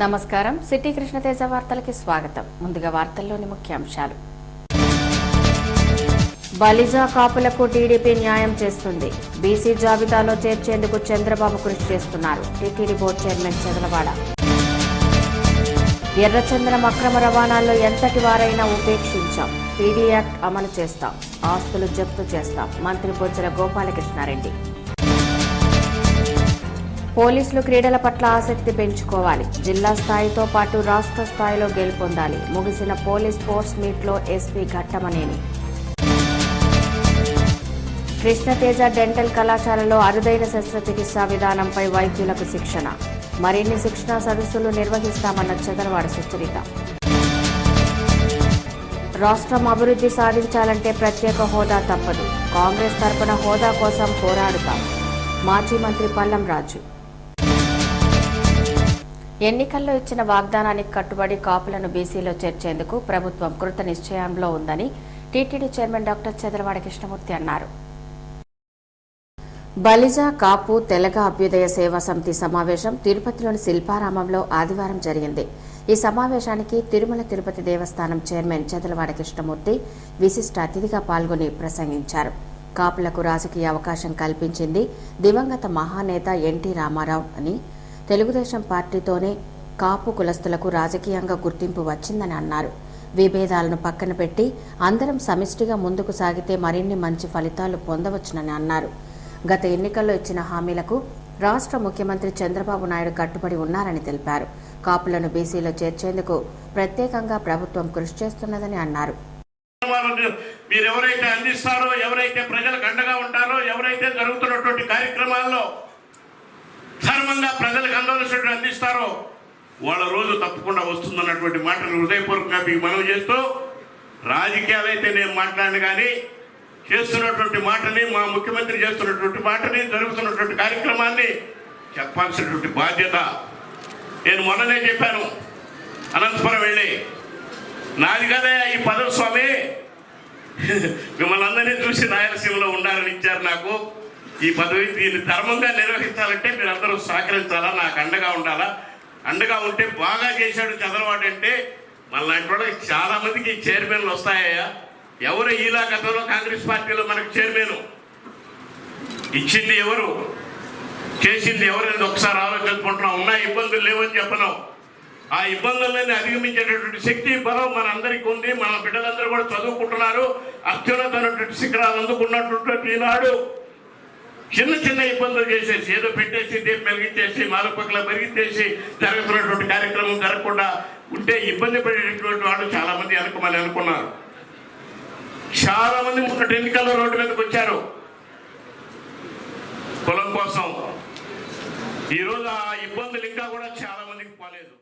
నమస్కారం. సిటీ కృష్ణతేజ వార్తలకి స్వాగతం. ముందుగా వార్తల్లోని ముఖ్యాంశాలు. బలిజా కాపులకు టీడీపీ న్యాయం చేస్తుంది. బీసీ జాబితాలో చేర్చేందుకు చంద్రబాబు కృషి చేస్తున్నారు. TTD board chairman Chadalavada. ఎర్రచందనం అక్రమ రవాణాల్లో ఎంతటి వారైనా ఉపేక్షించాం. పీడీ యాక్ట్ అమలు చేస్తాం. ఆస్తులు జప్తు చేస్తాం. మంత్రి బొజ్జల గోపాలకృష్ణారెడ్డి. పోలీసులు క్రీడల పట్ల ఆసక్తి పెంచుకోవాలి. జిల్లా స్థాయితో పాటు రాష్ట్ర స్థాయిలో గెలుపొందాలి. ముగిసిన పోలీస్ స్పోర్ట్స్ మీట్లో ఎస్పీ ఘట్టమనేని. కృష్ణతేజ డెంటల్ కళాశాలలో అరుదైన శస్త్రచికిత్సా విధానంపై వైద్యులకు శిక్షణ. మరిన్ని శిక్షణా సదస్సులు నిర్వహిస్తామన్న చదలవాడ సుచరిత. రాష్ట్రం అభివృద్ధి సాధించాలంటే ప్రత్యేక హోదా తప్పదు. కాంగ్రెస్ తరపున హోదా కోసం పోరాడుతాం. మాజీ మంత్రి పల్లం రాజు. ఎన్నికల్లో ఇచ్చిన వాగ్దానానికి కట్టుబడి కాపులను బీసీలో చేర్చేందుకు ప్రభుత్వం కృత నిశ్చయంలో ఉందని TTD chairman doctor Chadalavada Krishnamurthy అన్నారు. బలిజా కాపు తెలగ అభ్యుదయ సేవా సమితి సమావేశం తిరుపతిలోని శిల్పారామంలో ఆదివారం జరిగింది. ఈ సమావేశానికి తిరుమల తిరుపతి దేవస్థానం చైర్మన్ చదలవాడ కృష్ణమూర్తి విశిష్ట అతిథిగా పాల్గొని ప్రసంగించారు. కాపులకు రాజకీయ అవకాశం కల్పించింది దివంగత మహానేత ఎన్టీ రామారావు అని, తెలుగుదేశం పార్టీతోనే కాపు కులస్తులకు రాజకీయంగా గుర్తింపు వచ్చిందని అన్నారు. విభేదాలను పక్కన పెట్టి అందరం సమిష్టిగా ముందుకు సాగితే మరిన్ని మంచి ఫలితాలు పొందవచ్చునని అన్నారు. గత ఎన్నికల్లో ఇచ్చిన హామీలకు రాష్ట్ర ముఖ్యమంత్రి చంద్రబాబు నాయుడు కట్టుబడి ఉన్నారని తెలిపారు. కాపులను బీసీలో చేర్చేందుకు ప్రత్యేకంగా ప్రభుత్వం కృషి చేస్తున్నదని అన్నారు. మీరు ఎవరైతే అందిస్తారో, ఎవరైతే ప్రజలకు అండగా ఉంటారో, ఎవరైతే జరుగుతున్నటువంటి కార్యక్రమాల్లో ధర్మంగా ప్రజలకు అందవలసినటువంటి అందిస్తారో వాళ్ళ రోజు తప్పకుండా వస్తుందన్నటువంటి మాటలు హృదయపూర్వకంగా మీకు మనవి చేస్తూ, రాజకీయాలైతే నేను మాట్లాడిన కానీ చేస్తున్నటువంటి మాటని, మా ముఖ్యమంత్రి చేస్తున్నటువంటి మాటని, జరుగుతున్నటువంటి కార్యక్రమాన్ని చెప్పాల్సినటువంటి బాధ్యత నేను మొన్ననే చెప్పాను. అనంతపురం వెళ్ళి నాది కదా ఈ పదవి స్వామి, మిమ్మల్ని అందరినీ చూసి రాయలసీమలో ఉండాలని ఇచ్చారు నాకు ఈ పదవి. దీన్ని ధర్మంగా నిర్వహించాలంటే మీరు అందరూ సహకరించాలా, నాకు అండగా ఉండాలా. అండగా ఉంటే బాగా చేశాడు చదలవాడు అంటే మళ్ళాంటి వాళ్ళకి చాలా మందికి చైర్మన్లు వస్తాయా? ఎవరు ఈలా గతంలో కాంగ్రెస్ పార్టీలో మనకు చైర్మన్ ఇచ్చింది ఎవరు, చేసింది ఎవరైనా ఒకసారి ఆలోచించుకుంటున్నాం. ఉన్న ఇబ్బందులు లేవని చెప్పను. ఆ ఇబ్బందులన్నీ అధిగమించేటటువంటి శక్తి బలం మన అందరికీ ఉంది. మన బిడ్డలందరూ కూడా చదువుకుంటున్నారు. అత్యున్నతమైనటువంటి శిఖరాలు అందుకున్నటువంటి ఈనాడు చిన్న చిన్న ఇబ్బందులు చేసేసి ఏదో పెట్టేసి దీపం వెలిగించేసి నాలుగు పక్కల పెరిగించేసి జరుగుతున్నటువంటి కార్యక్రమం జరగకుండా ఉంటే ఇబ్బంది పడేటటువంటి వాళ్ళు చాలా మంది అనుకోమని అనుకున్నారు. చాలా మంది మొన్నటి ఎన్నికల్లో రోడ్డు మీదకి వచ్చారు కులం కోసం. ఈరోజు ఆ ఇబ్బందులు ఇంకా కూడా చాలా మందికి పోలేదు.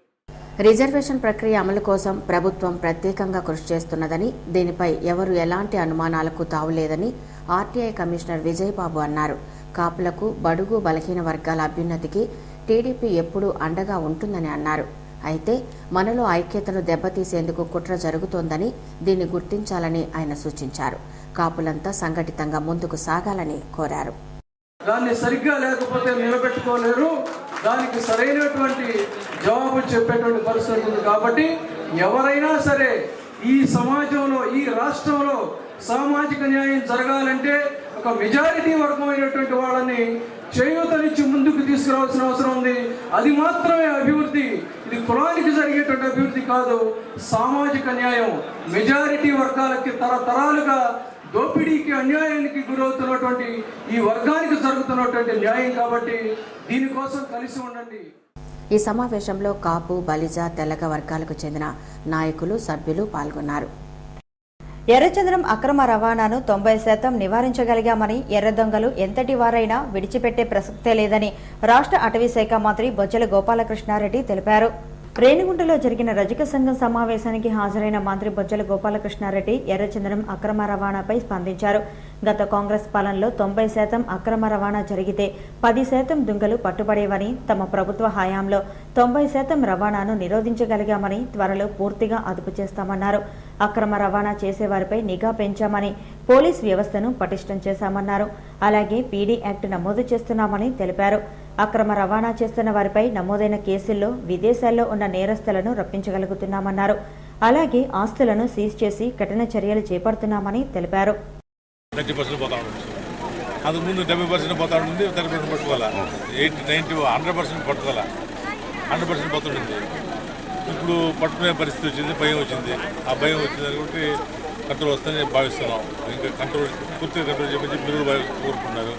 రిజర్వేషన్ ప్రక్రియ అమలు కోసం ప్రభుత్వం ప్రత్యేకంగా కృషి చేస్తున్నదని, దీనిపై ఎవరు ఎలాంటి అనుమానాలకు తావులేదని ఆర్టీఐ కమిషనర్ విజయబాబు అన్నారు. కాపులకు, బడుగు బలహీన వర్గాల అభ్యున్నతికి టీడీపీ ఎప్పుడూ అండగా ఉంటుందని అన్నారు. అయితే మనలో ఐక్యతను దెబ్బతీసేందుకు కుట్ర జరుగుతోందని, దీన్ని గుర్తించాలని ఆయన సూచించారు. కాపులంతా సంఘటితంగా ముందుకు సాగాలని కోరారు. దాన్ని సరిగ్గా లేకపోతే నిలబెట్టుకోలేరు. దానికి సరైనటువంటి జవాబు చెప్పేటువంటి పరిస్థితి ఉంది. కాబట్టి ఎవరైనా సరే ఈ సమాజంలో, ఈ రాష్ట్రంలో సామాజిక న్యాయం జరగాలంటే ఒక మెజారిటీ వర్గమైనటువంటి వాళ్ళని చేయూతనిచ్చి ముందుకు తీసుకురావాల్సిన అవసరం ఉంది. అది మాత్రమే అభివృద్ధి. ఇది కులానికి జరిగేటువంటి అభివృద్ధి కాదు. సామాజిక న్యాయం మెజారిటీ వర్గాలకి తరతరాలుగా దోపిడీకి, అన్యాయానికి గురవుతున్నటువంటి ఈ వర్గానికి జరుగుతున్నటువంటి న్యాయం. కాబట్టి దీనికోసం కలిసి ఉండండి. ఈ సమావేశంలో కాపు, బలిజ, తెలగ వర్గాలకు చెందిన నాయకులు, సభ్యులు పాల్గొన్నారు. ఎర్రచందనం అక్రమ రవాణాను 90% నివారించగలిగామని, ఎర్ర దొంగలు ఎంతటి వారైనా విడిచిపెట్టే ప్రసక్తే లేదని రాష్ట్ర అటవీ శాఖ మంత్రి బొజ్జల గోపాలకృష్ణారెడ్డి తెలిపారు. రేణిగుంటలో జరిగిన రజక సంఘం సమావేశానికి హాజరైన మంత్రి బొజ్జల గోపాలకృష్ణారెడ్డి ఎర్రచందనం అక్రమ రవాణాపై స్పందించారు. గత కాంగ్రెస్ పాలనలో 90% అక్రమ రవాణా జరిగితే 10% దుంగలు పట్టుబడేవని, తమ ప్రభుత్వ హయాంలో 90% రవాణాను నిరోధించగలిగామని, త్వరలో పూర్తిగా అదుపు చేస్తామన్నారు. అక్రమ రవాణా చేసేవారిపై నిఘా పెంచామని, పోలీస్ వ్యవస్థను పటిష్టం చేశామన్నారు. అలాగే పీడీ యాక్ట్ నమోదు చేస్తున్నామని తెలిపారు. అక్రమ రవాణా చేస్తున్న వారిపై నమోదైన కేసుల్లో విదేశాల్లో ఉన్న నేరస్తులను రప్పించగలుగుతున్నామన్నారు. అలాగే ఆస్తులను సీజ్ చేసి కఠిన చర్యలు చేపడుతున్నామని తెలిపారు. 30% పోతా ఉంటుంది. అంతకుముందు 70% పోతా ఉంటుంది, 30% పట్టుకోవాలా, 80, 90, 100% పట్టుకోవాలా, 100% పోతుంటుంది. ఇప్పుడు పట్టుకునే పరిస్థితి వచ్చింది, భయం వచ్చింది. ఆ భయం వచ్చింది కాబట్టి కంట్రోల్ వస్తుందని భావిస్తున్నాం. ఇంకా కంట్రోల్ పూర్తిగా కంట్రోల్ చేపించి మీరు కోరుకుంటున్నారు.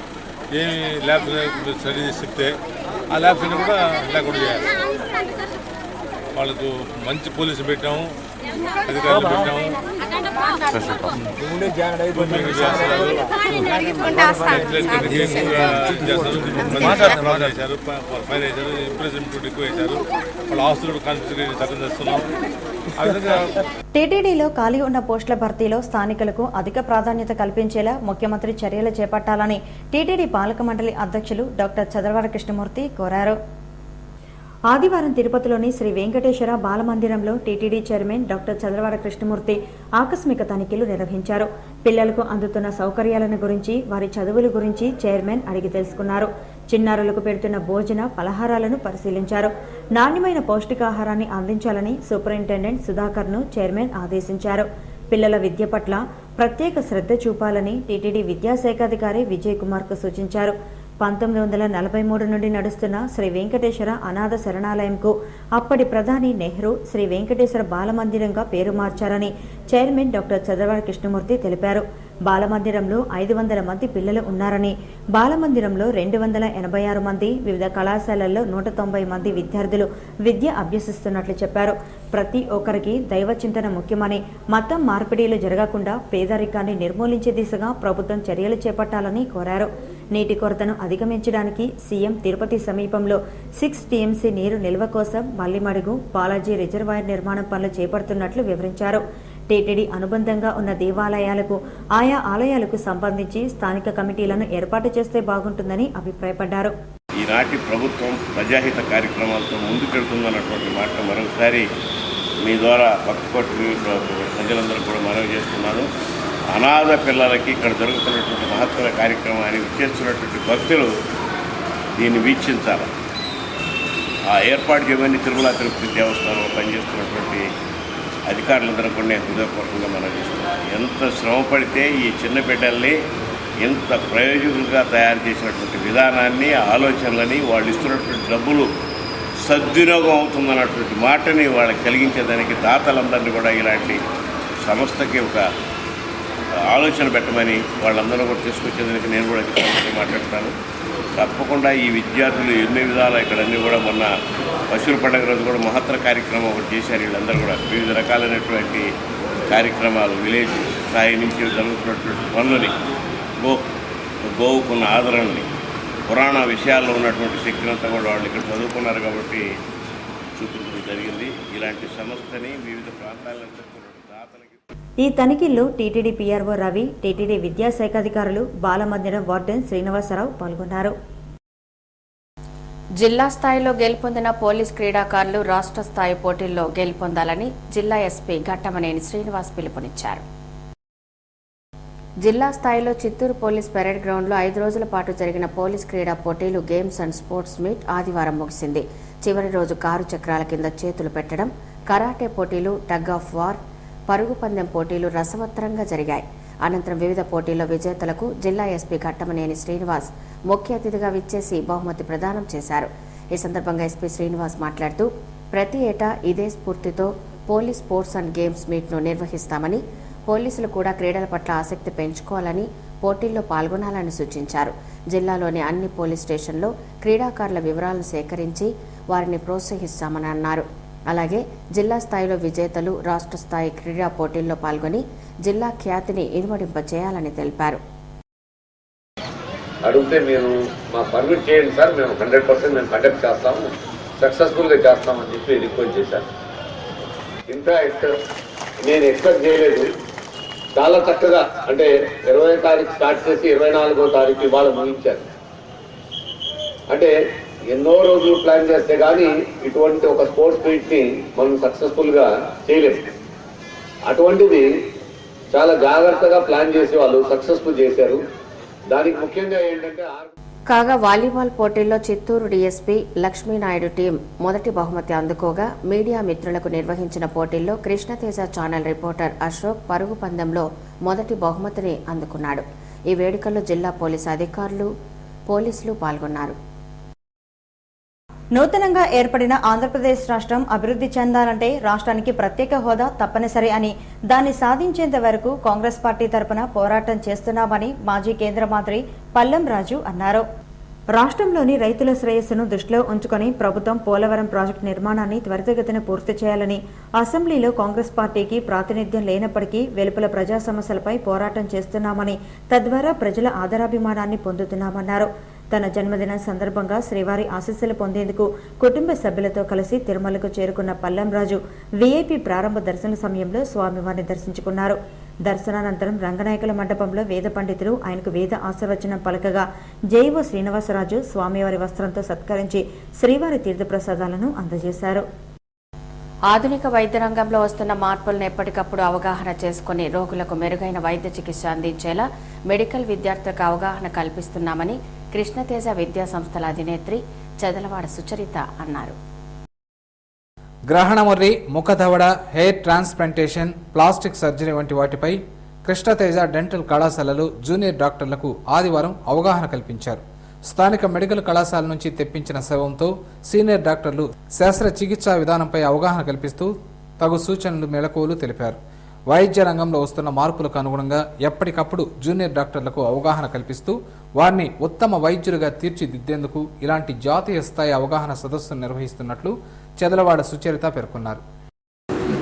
ఏమి ల్యాబ్స్ స్టడీ చేసి చెప్తే ఆ ల్యాబ్స్ అన్ని కూడా లేకుండా చేయాలి. వాళ్ళకు మంచి పోలీసు పెట్టాము, అధికారులు పెట్టాము, వాళ్ళ ఆస్తులు కాన్ఫిగరేషన్ చట్టం చేస్తున్నాం. టీటీడీలో ఖాళీ ఉన్న పోస్టుల భర్తీలో స్థానికులకు అధిక ప్రాధాన్యత కల్పించేలా ముఖ్యమంత్రి చర్యలు చేపట్టాలని టీటీడీ పాలక మండలి అధ్యక్షులు డాక్టర్ చదలవాడ కృష్ణమూర్తి కోరారు. ఆదివారం తిరుపతిలోని శ్రీ వెంకటేశ్వర బాలమందిరంలో TTD chairman doctor Chadalavada Krishnamurthy ఆకస్మిక తనిఖీలు నిర్వహించారు. పిల్లలకు అందుతున్న సౌకర్యాలను గురించి, వారి చదువుల గురించి చైర్మన్ అడిగి తెలుసుకున్నారు. చిన్నారులకు పెడుతున్న భోజన పలహారాలను పరిశీలించారు. నాణ్యమైన పౌష్టికాహారాన్ని అందించాలని సూపరింటెండెంట్ సుధాకర్ను చైర్మన్ ఆదేశించారు. పిల్లల విద్య పట్ల ప్రత్యేక శ్రద్ధ చూపాలని టీటీడీ విద్యాశాఖాధికారి విజయ్ కుమార్కు సూచించారు. 1943 నుండి నడుస్తున్న శ్రీ వెంకటేశ్వర అనాథ శరణాలయంకు అప్పటి ప్రధాని నెహ్రూ శ్రీ వెంకటేశ్వర బాలమందిరంగా పేరు మార్చారని చైర్మన్ డాక్టర్ చదలవాడ కృష్ణమూర్తి తెలిపారు. బాలమందిరంలో 500 మంది పిల్లలు ఉన్నారని, బాలమందిరంలో 286 మంది, వివిధ కళాశాలల్లో 190 మంది విద్యార్థులు విద్య అభ్యసిస్తున్నట్లు చెప్పారు. ప్రతి ఒక్కరికి దైవ చింతన ముఖ్యమని, మతం మార్పిడీలు జరగకుండా పేదరికాన్ని నిర్మూలించే దిశగా ప్రభుత్వం చర్యలు చేపట్టాలని కోరారు. నీటి కొరతను అధిగమించడానికి సీఎం తిరుపతి సమీపంలో 6 టీఎంసీ నీరు నిల్వ కోసం మల్లిమడుగు, బాలాజీ రిజర్వాయర్ నిర్మాణం పనులు చేపడుతున్నట్లు వివరించారు. టీటీడీ అనుబంధంగా ఉన్న దేవాలయాలకు, ఆయా ఆలయాలకు సంబంధించి స్థానిక కమిటీలను ఏర్పాటు చేస్తే బాగుంటుందని అభిప్రాయపడ్డారు. ఈనాటి ప్రభుత్వం ప్రజాహిత కార్యక్రమాలతో ముందుకెళ్తుందన్నటువంటి మాట మరొకసారి మీ ద్వారా పక్కపట్టు ప్రజలందరూ కూడా మనవి చేస్తున్నాను. అనాథ పిల్లలకి ఇక్కడ జరుగుతున్నటువంటి మహత్తర కార్యక్రమాన్ని విచ్చేస్తున్నటువంటి భక్తులు దీన్ని వీక్షించాలి. ఆ ఏర్పాటు చేయమని తిరుమల తిరుపతి దేవస్థానంలో పనిచేస్తున్నటువంటి అధికారులందరూ కూడా నేను హృదయపూర్వకంగా మనం చేస్తున్నాను. ఎంత శ్రమ పడితే ఈ చిన్న బిడ్డల్ని ఎంత ప్రయోజకులుగా తయారు చేసినటువంటి విధానాన్ని, ఆలోచనలని, వాళ్ళు ఇస్తున్నటువంటి డబ్బులు సద్వినియోగం అవుతుందన్నటువంటి మాటని వాళ్ళకి కలిగించేదానికి దాతలందరినీ కూడా ఇలాంటి సంస్థకి ఒక ఆలోచన పెట్టమని వాళ్ళందరూ కూడా తీసుకొచ్చేదానికి నేను కూడా మాట్లాడతాను. తప్పకుండా ఈ విద్యార్థులు ఎన్ని విధాలు ఇక్కడన్నీ కూడా మొన్న పశువుల పండుగ రోజు కూడా మహత్తర కార్యక్రమం ఒకటి చేశారు. వీళ్ళందరూ కూడా వివిధ రకాలైనటువంటి కార్యక్రమాలు, విలేజ్ స్థాయి నుంచి జరుగుతున్నటువంటి పనులని, గోవుకున్న ఆదరణని, పురాణ విషయాల్లో ఉన్నటువంటి శక్తినంతా కూడా వాళ్ళు ఇక్కడ చదువుకున్నారు కాబట్టి చూపించడం జరిగింది. ఇలాంటి సంస్థని వివిధ ప్రాంతాల్లో దాతలకి ఈ తనిఖీల్లో టీటీడీ పీఆర్ఓ రవి, టీటీడీ విద్యాశాఖాధికారులు, బాలమందిరం వార్డెన్ శ్రీనివాసరావు పాల్గొన్నారు. జిల్లా స్థాయిలో గెలుపొందిన పోలీస్ క్రీడాకారులు రాష్ట్ర స్థాయి పోటీల్లో గెలుపొందాలని జిల్లా ఎస్పీ ఘట్టమనేని శ్రీనివాస్ పిలుపునిచ్చారు. జిల్లా స్థాయిలో చిత్తూరు పోలీస్ పెరేడ్ గ్రౌండ్లో 5 రోజుల పాటు జరిగిన పోలీస్ క్రీడా పోటీలు గేమ్స్ అండ్ స్పోర్ట్స్ మీట్ ఆదివారం ముగిసింది. చివరి రోజు కారు చక్రాల కింద చేతులు పెట్టడం, కరాటే పోటీలు, టగ్ ఆఫ్ వార్, పరుగు పందెం పోటీలు రసవత్తరంగా జరిగాయి. అనంతరం వివిధ పోటీల్లో విజేతలకు జిల్లా ఎస్పీ ఘట్టమనేని శ్రీనివాస్ ముఖ్య అతిథిగా విచ్చేసి బహుమతి ప్రదానం చేశారు. ఈ సందర్భంగా ఎస్పీ శ్రీనివాస్ మాట్లాడుతూ ప్రతి ఏటా ఇదే స్ఫూర్తితో పోలీస్ స్పోర్ట్స్ అండ్ గేమ్స్ మీట్ను నిర్వహిస్తామని, పోలీసులు కూడా క్రీడల పట్ల ఆసక్తి పెంచుకోవాలని, పోటీల్లో పాల్గొనాలని సూచించారు. జిల్లాలోని అన్ని పోలీస్ స్టేషన్లో క్రీడాకారుల వివరాలను సేకరించి వారిని ప్రోత్సహిస్తామని అన్నారు. అలాగే జిల్లా స్థాయిలో విజేతలు రాష్ట్ర స్థాయి క్రీడా పోటీల్లో పాల్గొని జిల్లా ఖ్యాతిని ఇనుమడింప చేయాలని తెలిపారు. అడిగితే మీరు మాకు పర్మిట్ చేయండి సార్, మేము 100% మేము కండక్ట్ చేస్తాము, సక్సెస్ఫుల్గా చేస్తామని చెప్పి రిక్వెస్ట్ చేశాను. ఇంకా నేను ఎక్స్పెక్ట్ చేయలేదు. చాలా చక్కగా, అంటే 20వ తారీఖు స్టార్ట్ చేసి 24వ తారీఖు ఇవాళ ముగించారు. అంటే ఎన్నో రోజులు ప్లాన్ చేస్తే కానీ ఇటువంటి ఒక స్పోర్ట్స్ మీట్ని మనం సక్సెస్ఫుల్గా చేయలేము. అటువంటిది చాలా జాగ్రత్తగా ప్లాన్ చేసి వాళ్ళు సక్సెస్ఫుల్ చేశారు. దానికి ముఖ్యంగా ఏంటంటే కాగా వాలీబాల్ పోటీల్లో చిత్తూరు డీఎస్పీ లక్ష్మీనాయుడు టీం మొదటి బహుమతి అందుకోగా మీడియా మిత్రులకు నిర్వహించిన పోటీల్లో కృష్ణతేజ ఛానల్ రిపోర్టర్ అశోక్ పరుగు పందెంలో మొదటి బహుమతిని అందుకున్నాడు. ఈ వేడుకల్లో జిల్లా పోలీసు అధికారులు, పోలీసులు పాల్గొన్నారు. నూతనంగా ఏర్పడిన ఆంధ్రప్రదేశ్ రాష్ట్రం అభివృద్ధి చెందాలంటే రాష్ట్రానికి ప్రత్యేక హోదా తప్పనిసరి అని, దాన్ని సాధించేంత వరకు కాంగ్రెస్ పార్టీ తరపున పోరాటం చేస్తున్నామని మాజీ కేంద్ర మంత్రి పల్లం రాజు అన్నారు. రాష్ట్రంలోని రైతుల శ్రేయస్సును దృష్టిలో ఉంచుకొని ప్రభుత్వం పోలవరం ప్రాజెక్టు నిర్మాణాన్ని త్వరితగతిన పూర్తి చేయాలని, అసెంబ్లీలో కాంగ్రెస్ పార్టీకి ప్రాతినిధ్యం లేనప్పటికీ వెలుపల ప్రజా సమస్యలపై పోరాటం చేస్తున్నామని, తద్వారా ప్రజల ఆదరాభిమానాన్ని పొందుతున్నామన్నారు. తన జన్మదినం సందర్భంగా శ్రీవారి ఆశీస్సులు పొందేందుకు కుటుంబ సభ్యులతో కలిసి తిరుమలకు చేరుకున్న పల్లం రాజు వీఐపీ ప్రారంభ దర్శన సమయంలో స్వామివారిని దర్శించుకున్నారు. దర్శనానంతరం రంగనాయకుల మండపంలో వేద పండితులు ఆయనకు వేద ఆశీర్వచనం పలకగా జేఈఓ శ్రీనివాసరాజు స్వామివారి వస్త్రంతో సత్కరించి శ్రీవారి తీర్థప్రసాదాలను అందజేశారు. ఆధునిక వైద్య రంగంలో వస్తున్న మార్పులను ఎప్పటికప్పుడు అవగాహన చేసుకుని రోగులకు మెరుగైన వైద్య చికిత్స అందించేలా మెడికల్ విద్యార్థులకు అవగాహన కల్పిస్తున్నామని కృష్ణతేజ విద్యా సంస్థల అధినేత్రి చదలవాడ సుచరిత అన్నారు. గ్రహణముర్రి, ముఖదవడ, హెయిర్ ట్రాన్స్ప్లాంటేషన్, ప్లాస్టిక్ సర్జరీ వంటి వాటిపై కృష్ణతేజ డెంటల్ కళాశాలలు జూనియర్ డాక్టర్లకు ఆదివారం అవగాహన కల్పించారు. స్థానిక మెడికల్ కళాశాల నుంచి తెప్పించిన శవంతో సీనియర్ డాక్టర్లు శస్త్రచికిత్సా విధానంపై అవగాహన కల్పిస్తూ తగు సూచనలు, మెళకువలు తెలిపారు. వైద్య రంగంలో వస్తున్న మార్పులకు అనుగుణంగా ఎప్పటికప్పుడు జూనియర్ డాక్టర్లకు అవగాహన కల్పిస్తూ వారిని ఉత్తమ వైద్యులుగా తీర్చిదిద్దేందుకు ఇలాంటి జాతీయ స్థాయి అవగాహన సదస్సును నిర్వహిస్తున్నట్లు చదలవాడ సుచరిత పేర్కొన్నారు.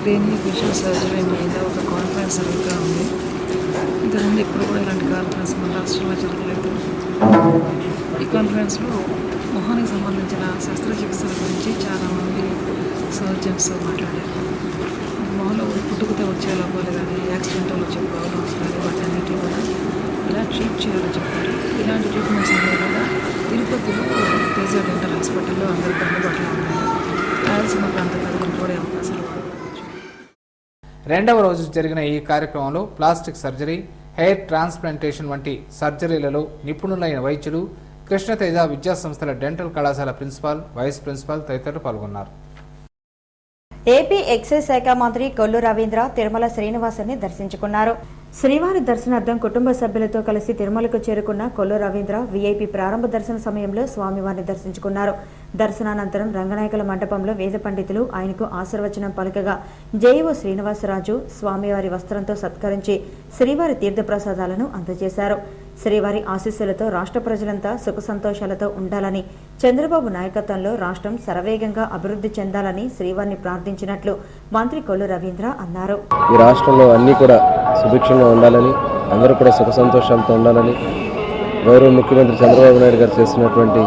క్లినికల్ సర్జరీ మీద ఒక కాన్ఫరెన్స్ జరుగుతూ ఉంది. ఇంతకుముందు ఇప్పుడు కూడా ఇలాంటి కాన్ఫరెన్స్ మన రాష్ట్రంలో జరగలేదు. ఈ కాన్ఫరెన్స్లో మొహానికి సంబంధించిన శస్త్రచికిత్సల గురించి చాలామంది సర్జన్స్ మాట్లాడారు. మొహంలో పుట్టుకతో వచ్చే లోపాలు కానీ, యాక్సిడెంటల్ వచ్చే ప్రాబ్లమ్స్ కానీ వాటన్నిటి కూడా ఇలా ట్రీట్ చేయాలో చెప్పారు. ఇలాంటి ట్రీట్మెంట్స్ అన్నీ కూడా తిరుపతిలో తేజ డెంటల్ హాస్పిటల్లో అందరికీ అందుబాటులో ఉన్నాయి. రాయలసీమ ప్రాంత ప్రజలకు కూడా అవకాశాలు వాడుకోవచ్చు. రెండవ రోజు జరిగిన ఈ కార్యక్రమంలో ప్లాస్టిక్ సర్జరీ, హెయిర్ ట్రాన్స్ప్లాంటేషన్ వంటి సర్జరీలలో నిపుణులైన వైద్యులు, కృష్ణతేజ విద్యా సంస్థల డెంటల్ కళాశాల ప్రిన్సిపాల్, వైస్ ప్రిన్సిపాల్ తదితరులు పాల్గొన్నారు. ఏపీ ఎక్సైజ్ శాఖ మంత్రి కొల్లు రవీంద్ర తిరుమల శ్రీనివాసుని దర్శించుకున్నారు. శ్రీవారి దర్శనార్థం కుటుంబ సభ్యులతో కలిసి తిరుమలకు చేరుకున్న కొల్లు రవీంద్ర వీఐపీ ప్రారంభ దర్శన సమయంలో స్వామివారిని దర్శించుకున్నారు. దర్శనానంతరం రంగనాయకుల మండపంలో వేద పండితులు ఆయనకు ఆశీర్వచనం పలకగా జేఈఓ శ్రీనివాసరాజు స్వామివారి వస్త్రంతో సత్కరించి శ్రీవారి తీర్థప్రసాదాలను అందజేశారు. శ్రీవారి ఆశీస్సులతో రాష్ట్ర ప్రజలంతా సుఖ సంతోషాలతో ఉండాలని, చంద్రబాబు నాయకత్వంలో రాష్ట్రం శరవేగంగా అభివృద్ధి చెందాలని శ్రీవారిని ప్రార్థించినట్లు మంత్రి కొల్లు రవీంద్ర అన్నారు. ఈ రాష్ట్రంలో అన్నీ కూడా సుభిక్షంగా ఉండాలని, అందరూ కూడా సుఖ సంతోషాలతో ఉండాలని, గౌరవ ముఖ్యమంత్రి చంద్రబాబు నాయుడు గారు చేస్తున్నటువంటి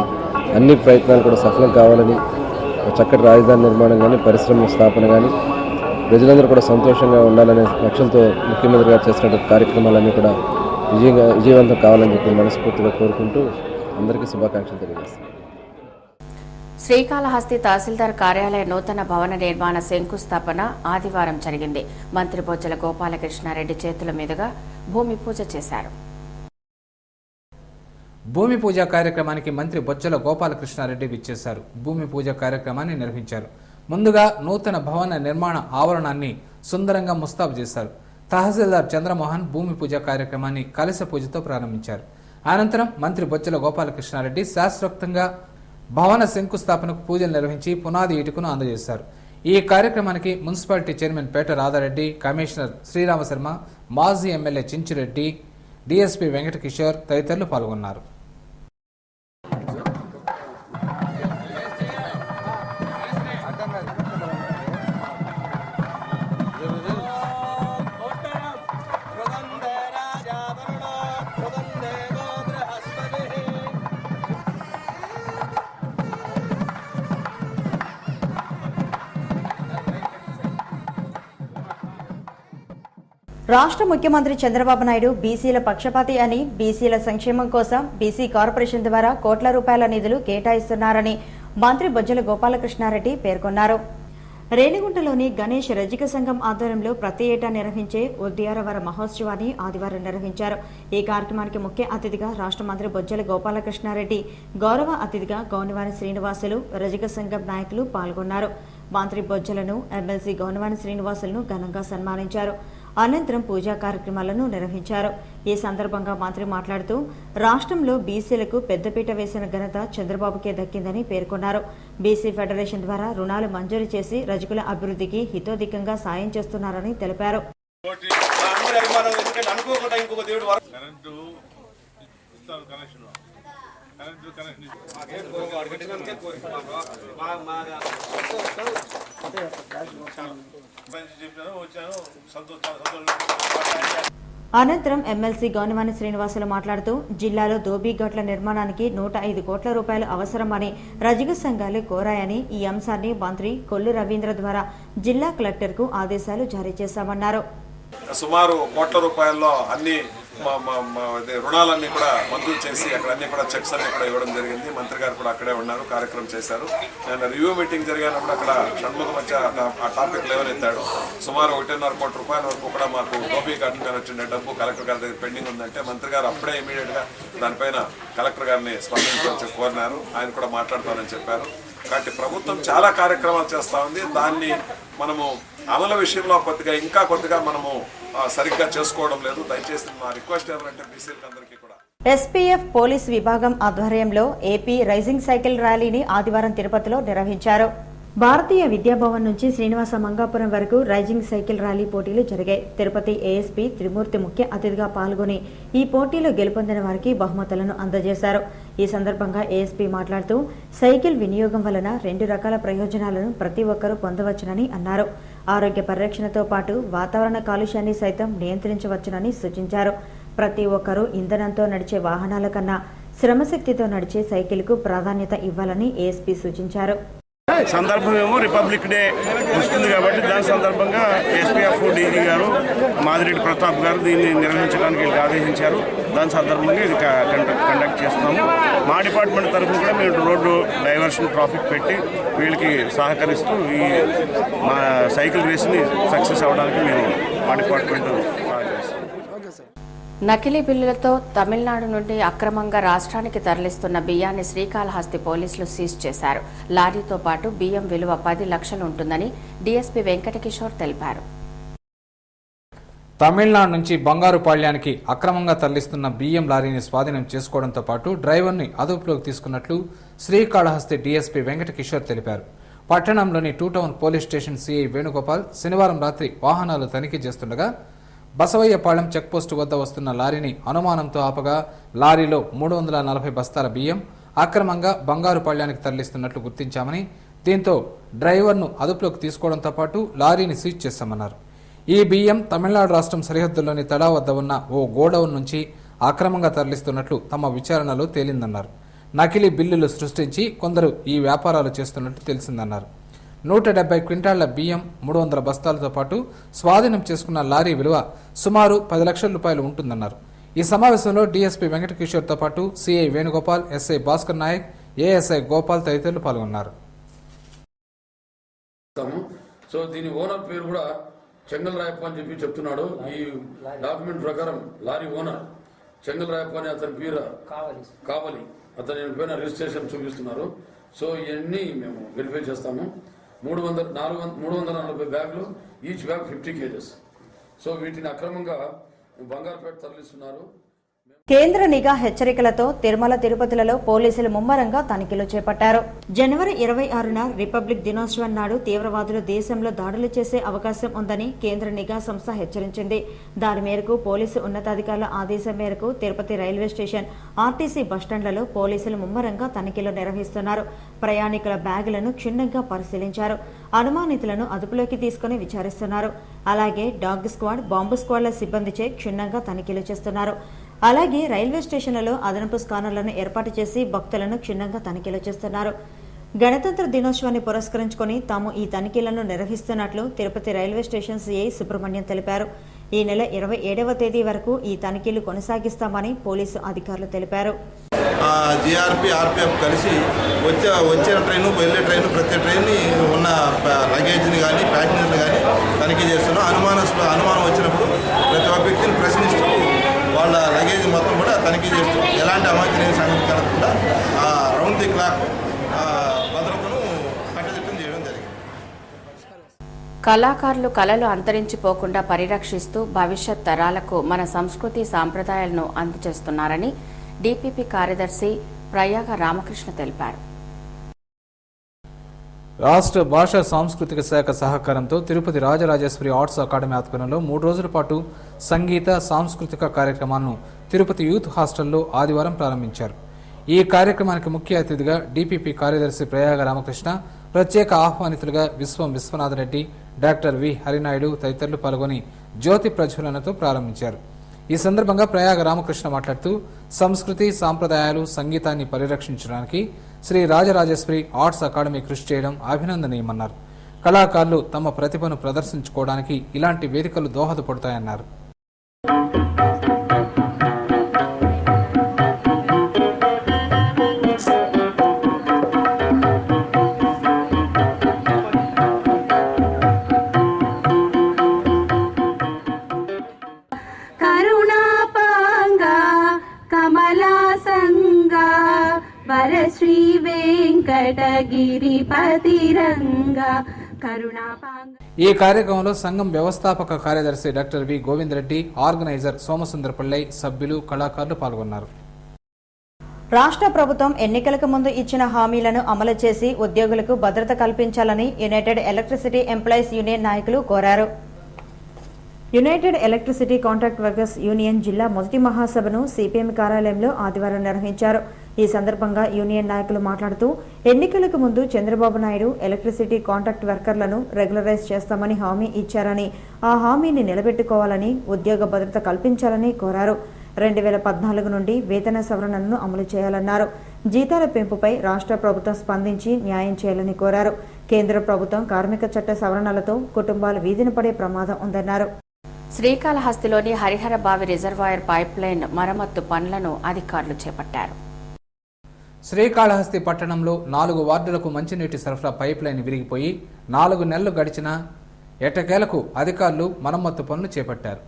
అన్ని ప్రయత్నాలు కూడా సఫలం కావాలని, చక్కటి రాజధాని నిర్మాణం కానీ, పరిశ్రమల స్థాపన కానీ, ప్రజలందరూ కూడా సంతోషంగా ఉండాలనే లక్ష్యంతో ముఖ్యమంత్రి గారు చేస్తున్నటువంటి కార్యక్రమాలన్నీ కూడా విజయవంతం కావాలని చెప్పి మనస్ఫూర్తిగా కోరుకుంటూ అందరికీ శుభాకాంక్షలు తెలియజేస్తాను. శ్రీకాళహస్తి తహసీల్దార్ కార్యాలయ నూతన భవన నిర్మాణ శంకుస్థాపన ఆదివారం జరిగింది. మంత్రి బొజ్జల గోపాలకృష్ణారెడ్డి చేతుల మీదుగా భూమి పూజ చేశారు. భూమి పూజ కార్యక్రమానికి మంత్రి బొజ్జల గోపాలకృష్ణారెడ్డి విచ్చేశారు. భూమి పూజ కార్యక్రమాన్ని నిర్వహించారు. ముందుగా నూతన భవన నిర్మాణ ఆవరణాన్ని సుందరంగా ముస్తాబు చేశారు. తహసీల్దార్ చంద్రమోహన్ భూమి పూజ కార్యక్రమాన్ని కలశ పూజతో ప్రారంభించారు. అనంతరం మంత్రి బొజ్జల గోపాలకృష్ణారెడ్డి శాస్త్రోక్తంగా భవన శంకుస్థాపనకు పూజలు నిర్వహించి పునాది ఇటుకను అందజేశారు. ఈ కార్యక్రమానికి మున్సిపాలిటీ చైర్మన్ పేట రాధారెడ్డి, కమిషనర్ శ్రీరామశర్మ, మాజీ ఎమ్మెల్యే చించురెడ్డి, డీఎస్పీ వెంకటకిషోర్ తదితరులు పాల్గొన్నారు. రాష్ట్ర ముఖ్యమంత్రి చంద్రబాబు నాయుడు బీసీల పక్షపాతి అని, బీసీల సంక్షేమం కోసం బీసీ కార్పొరేషన్ ద్వారా కోట్ల రూపాయల నిధులు కేటాయిస్తున్నారని మంత్రి బొజ్జల గోపాలకృష్ణారెడ్డి పేర్కొన్నారు. రేణిగుంటలోని గణేష్ రజక సంఘం ఆధ్వర్యంలో ప్రతి ఏటా నిర్వహించే ఉద్యారవర మహోత్సవాన్ని ఆదివారం నిర్వహించారు. ఈ కార్యక్రమానికి ముఖ్య అతిథిగా రాష్ట్ర మంత్రి బొజ్జల గోపాలకృష్ణారెడ్డి, గౌరవ అతిథిగా గౌనివాని శ్రీనివాసులు, రజక సంఘం నాయకులు పాల్గొన్నారు. మంత్రి బొజ్జలను, ఎమ్మెల్సీ గౌనివాని శ్రీనివాసులను ఘనంగా సన్మానించారు. అనంతరం పూజా కార్యక్రమాలను నిర్వహించారు. ఈ సందర్భంగా మంత్రి మాట్లాడుతూ రాష్ట్రంలో బీసీలకు పెద్దపీట వేసిన ఘనత చంద్రబాబుకే దక్కిందని పేర్కొన్నారు. బీసీ ఫెడరేషన్ ద్వారా రుణాలు మంజూరు చేసి రజకుల అభివృద్ధికి హితోధికంగా సాయం చేస్తున్నారని తెలిపారు. అనంతరం ఎమ్మెల్సీ గౌనివాని శ్రీనివాసులు మాట్లాడుతూ జిల్లాలో దోబీఘాట్ల నిర్మాణానికి 105 కోట్ల రూపాయలు అవసరమని రజక సంఘాలు కోరాయని, ఈ అంశాన్ని మంత్రి కొల్లు రవీంద్ర ద్వారా జిల్లా కలెక్టర్కు ఆదేశాలు జారీ చేశామన్నారు. సుమారు కోట్ల రూపాయల్లో అన్ని రుణాలన్నీ కూడా మంజూరు చేసి అక్కడ అన్ని కూడా చెక్స్ అన్ని కూడా ఇవ్వడం జరిగింది. మంత్రి గారు కూడా అక్కడే ఉన్నారు, కార్యక్రమం చేశారు. నేను రివ్యూ మీటింగ్ జరిగినప్పుడు అక్కడ షణ్ముఖ మధ్య ఆ టాపిక్ లేవనెత్తాడు. సుమారు 1.5 కోట్ల రూపాయల వరకు కూడా మాకు టోపీ ఘాట్ మీద వచ్చిన డబ్బు కలెక్టర్ గారి దగ్గర పెండింగ్ ఉందంటే మంత్రి గారు అప్పుడే ఇమీడియట్ గా దానిపైన కలెక్టర్ గారిని స్పందించవచ్చు కోరినారు. ఆయన కూడా మాట్లాడతానని చెప్పారు. కాబట్టి ప్రభుత్వం చాలా కార్యక్రమాలు చేస్తా ఉంది. దాన్ని మనము అమలు విషయంలో ఇంకా కొద్దిగా మనము సరిగ్గా చేసుకోవడం లేదు. దయచేసి మా రిక్వెస్ట్ ఏమంటే బీసీలకు అందరికీ కూడా ఎస్పీఎఫ్ పోలీస్ విభాగం ఆధ్వర్యంలో ఏపీ రైజింగ్ సైకిల్ ర్యాలీని ఆదివారం తిరుపతిలో నిర్వహించారు. భారతీయ విద్యాభవన్ నుంచి శ్రీనివాస మంగాపురం వరకు రైజింగ్ సైకిల్ ర్యాలీ పోటీలు జరిగాయి. తిరుపతి ఏఎస్పీ త్రిమూర్తి ముఖ్య అతిథిగా పాల్గొని ఈ పోటీలో గెలుపొందిన వారికి బహుమతులను అందజేశారు. ఈ సందర్భంగా ఏఎస్పీ మాట్లాడుతూ సైకిల్ వినియోగం వలన 2 రకాల ప్రయోజనాలను ప్రతి ఒక్కరూ పొందవచ్చునని అన్నారు. ఆరోగ్య పరిరక్షణతో పాటు వాతావరణ కాలుష్యాన్ని సైతం నియంత్రించవచ్చునని సూచించారు. ప్రతి ఒక్కరూ ఇంధనంతో నడిచే వాహనాల కన్నా శ్రమశక్తితో నడిచే సైకిల్కు ప్రాధాన్యత ఇవ్వాలని ఏఎస్పీ సూచించారు. సందర్భం ఏమో రిపబ్లిక్ డే వస్తుంది కాబట్టి దాని సందర్భంగా ఎస్పీఎఫ్ డీజీ గారు మాదిరెడ్డి ప్రతాప్ గారు దీన్ని నిర్వహించడానికి వీళ్ళకి ఆదేశించారు. దాని సందర్భంగా ఇది కండక్ట్ చేస్తున్నాము. మా డిపార్ట్మెంట్ తరఫున కూడా మేము రోడ్డు డైవర్షన్ ట్రాఫిక్ పెట్టి వీళ్ళకి సహకరిస్తూ ఈ మా సైకిల్ రేస్ని సక్సెస్ అవ్వడానికి మేము మా డిపార్ట్మెంట్ సహకరిస్తాం. నకిలీ బిల్లులతో తమిళనాడు నుండి అక్రమంగా రాష్ట్రానికి తరలిస్తున్న బియ్యాన్ని శ్రీకాళహస్తి పోలీసులు సీజ్ చేశారు. లారీతో పాటు బియ్యం విలువ 10 లక్షలు ఉంటుందని డీఎస్పీ వెంకటకిషోర్ తెలిపారు. తమిళనాడు నుంచి బంగారుపాళ్యానికి అక్రమంగా తరలిస్తున్న బియ్యం లారీని స్వాధీనం చేసుకోవడంతో పాటు డ్రైవర్ని అదుపులోకి తీసుకున్నట్లు శ్రీకాళహస్తి డీఎస్పీ వెంకటకిషోర్ తెలిపారు. పట్టణంలోని 2 town police station CI Venugopal శనివారం రాత్రి వాహనాలు తనిఖీ చేస్తుండగా బసవయ్యపాళెం చెక్పోస్టు వద్ద వస్తున్న లారీని అనుమానంతో ఆపగా లారీలో 340 బస్తాల బియ్యం అక్రమంగా బంగారుపాళ్యానికి తరలిస్తున్నట్లు గుర్తించామని, దీంతో డ్రైవర్ను అదుపులోకి తీసుకోవడంతో పాటు లారీని సీజ్ చేశామన్నారు. ఈ బియ్యం తమిళనాడు రాష్ట్రం సరిహద్దుల్లోని తడా వద్ద ఉన్న ఓ గోడౌన్ నుంచి అక్రమంగా తరలిస్తున్నట్లు తమ విచారణలో తేలిందన్నారు. నకిలీ బిల్లులు సృష్టించి కొందరు ఈ వ్యాపారాలు చేస్తున్నట్లు తెలిసిందన్నారు. 170 క్వింటాళ్ల బియ్యం 300 బస్తాలతో పాటు స్వాధీనం చేసుకున్న లారీ విలువ సుమారు 10 లక్షల రూపాయలు ఉంటుందన్నారు. ఈ సమావేశంలో డీఎస్పీ వెంకటకిషోర్తో పాటు CI Venugopal, SI Bhaskar Naik, ASI Gopal తదితరులు పాల్గొన్నారు. సో దీని ఓనర్ పేరు కూడా చెంగల్ రాయప్ప అని చెప్పి చెప్తున్నాడు. ఈ డాక్యుమెంట్ ప్రకారం లారీ ఓనర్ చెంగల్ రాయప్ప అని అతని పేరు కావాలి, అతని పైన రిజిస్ట్రేషన్ చూపిస్తున్నారు. సో ఇవన్నీ మేము వెరిఫై చేస్తాము. 340 బ్యాగులు, ఈచ్ బ్యాగ్ 50 కేజెస్. సో వీటిని అక్రమంగా బంగారుపేట తరలిస్తున్నారు. కేంద్ర నిఘా హెచ్చరికలతో తిరుమల తిరుపతిలలో పోలీసులు ముమ్మరంగా తనిఖీలు చేపట్టారు. జనవరి 26న రిపబ్లిక్ దినోత్సవం నాడు తీవ్రవాదులు దేశంలో దాడులు చేసే అవకాశం ఉందని కేంద్ర నిఘా సంస్థ హెచ్చరించింది. దాని మేరకు పోలీసు ఉన్నతాధికారుల ఆదేశం మేరకు తిరుపతి రైల్వే స్టేషన్, ఆర్టీసీ బస్టాండ్లలో పోలీసులు ముమ్మరంగా తనిఖీలు నిర్వహిస్తున్నారు. ప్రయాణికుల బ్యాగులను క్షుణ్ణంగా పరిశీలించారు. అనుమానితులను అదుపులోకి తీసుకుని విచారిస్తున్నారు. అలాగే డాగ్ స్క్వాడ్, బాంబు స్క్వాడ్ల సిబ్బందిచే క్షుణ్ణంగా తనిఖీలు చేస్తున్నారు. అలాగే రైల్వే స్టేషన్లలో అదనపు స్కానర్లను ఏర్పాటు చేసి భక్తులను క్షుణ్ణంగా తనిఖీలు చేస్తున్నారు. గణతంత్ర దినోత్సవాన్ని పురస్కరించుకుని తాము ఈ తనిఖీలను నిర్వహిస్తున్నట్లు Tirupati railway station CI Subrahmanyam తెలిపారు. ఈ నెల 27వ తేదీ వరకు ఈ తనిఖీలు కొనసాగిస్తామని పోలీసు అధికారులు తెలిపారు. జీఆర్పీ, ఆర్పీఎఫ్ కలిసి వచ్చిన ట్రైను, వెళ్ళే ట్రైను, ప్రతి ట్రైన్ని ఉన్న లగేజ్ని కానీ ప్యాసింజర్ని కానీ తనిఖీ చేస్తున్నాం. అనుమానం వచ్చినప్పుడు ప్రతి ఒక్క వ్యక్తిని ప్రశ్నిస్తూ వాళ్ళ లగేజ్ మొత్తం కూడా తనిఖీ చేస్తూ ఎలాంటి అవాంఛనీయ సంగతి కలగకుండా రౌండ్ ది క్లాక్ భద్రతను కట్టుదిట్టం చేయడం జరిగింది. కళాకారులు కళలు అంతరించిపోకుండా పరిరక్షిస్తూ భవిష్యత్ తరాలకు మన సంస్కృతి సాంప్రదాయాలను అందజేస్తున్నారని డిపిపి కార్యదర్శి ప్రయాగ రామకృష్ణ తెలిపారు. రాష్ట్ర భాషా సాంస్కృతిక శాఖ సహకారంతో తిరుపతి రాజరాజేశ్వరి ఆర్ట్స్ అకాడమీ ఆధ్వర్యంలో 3 రోజుల పాటు సంగీత సాంస్కృతిక కార్యక్రమాలను తిరుపతి యూత్ హాస్టల్లో ఆదివారం ప్రారంభించారు. ఈ కార్యక్రమానికి ముఖ్య అతిథిగా డిపిపి కార్యదర్శి ప్రయాగ రామకృష్ణ, ప్రత్యేక ఆహ్వానితులుగా విశ్వనాథరెడ్డి, డాక్టర్ వి హరినాయుడు తదితరులు పాల్గొని జ్యోతి ప్రజ్వలనతో ప్రారంభించారు. ఈ సందర్భంగా ప్రయాగ రామకృష్ణ మాట్లాడుతూ సంస్కృతి సాంప్రదాయాలు సంగీతాన్ని పరిరక్షించడానికి శ్రీ రాజరాజేశ్వరి ఆర్ట్స్ అకాడమీ కృషి చేయడం అభినందనీయమన్నారు. కళాకారులు తమ ప్రతిభను ప్రదర్శించుకోవడానికి ఇలాంటి వేదికలు దోహదపడతాయన్నారు. శ్రీ వెంకటగిరిపతిరంగా కరుణాపాంగ. ఈ కార్యక్రమంలో సంఘం వ్యవస్థాపక కార్యదర్శి డాక్టర్ వి గోవిందరెడ్డి, ఆర్గనైజర్ సోమసుందరపల్లై, సభ్యులు, కళాకారులు పాల్గొన్నారు. రాష్ట్ర ప్రభుత్వం ఎన్నికలకు ముందు ఇచ్చిన హామీలను అమలు చేసి ఉద్యోగులకు భద్రత కల్పించాలని యునైటెడ్ ఎలక్ట్రిసిటీ ఎంప్లాయీస్ యూనియన్ నాయకులు కోరారు. United electricity contract workers union జిల్లా మొదటి మహాసభను సిపిఎం కార్యాలయంలో ఆదివారం నిర్వహించారు. ఈ సందర్భంగా యూనియన్ నాయకులు మాట్లాడుతూ ఎన్నికలకు ముందు చంద్రబాబు నాయుడు ఎలక్ట్రిసిటీ కాంట్రాక్ట్ వర్కర్లను రెగ్యులరైజ్ చేస్తామని హామీ ఇచ్చారని, ఆ హామీని నిలబెట్టుకోవాలని, ఉద్యోగ భద్రత కల్పించాలని కోరారు. 2014 నుండి వేతన సవరణలను అమలు చేయాలన్నారు. జీతాల పెంపుపై రాష్ట్ర ప్రభుత్వం స్పందించి న్యాయం చేయాలని కోరారు. కేంద్ర ప్రభుత్వం కార్మిక చట్ట సవరణలతో కుటుంబాలు వీధిన పడే ప్రమాదం ఉందన్నారు. శ్రీకాళహస్తిలోని హరిహర బావి రిజర్వాయర్ పైప్లైన్ మరమ్మత్తు పనులను అధికారులు చేపట్టారు. శ్రీకాళహస్తి పట్టణంలో 4 వార్డులకు మంచినీటి సరఫరా పైప్ లైన్ విరిగిపోయి 4 నెలలు గడిచిన ఎట్టకేలకు అధికారులు మరమ్మత్తు పనులు చేపట్టారు.